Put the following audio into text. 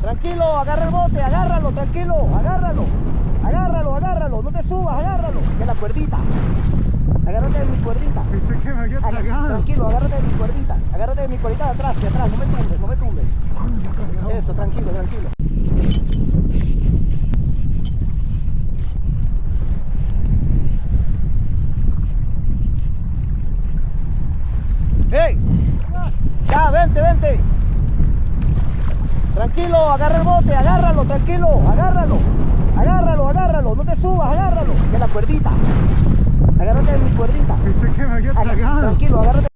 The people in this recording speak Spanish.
Tranquilo, agarra el bote, agárralo, tranquilo, agárralo. Agárralo, no te subas, agárralo. De la cuerdita. Agárrate de mi cuerdita. Pensé que me había tragado. Tranquilo, agárrate de mi cuerdita. Agárrate de mi cuerdita de atrás, no me tumbes, no me tumbes. Eso, tranquilo, tranquilo. ¡Hey! Ya, vente. Tranquilo, agarra el bote, agárralo, tranquilo, agárralo, no te subas, agárralo, de la cuerdita, agárrate de mi cuerdita. Pensé que me había tragado. Tranquilo, agárrate.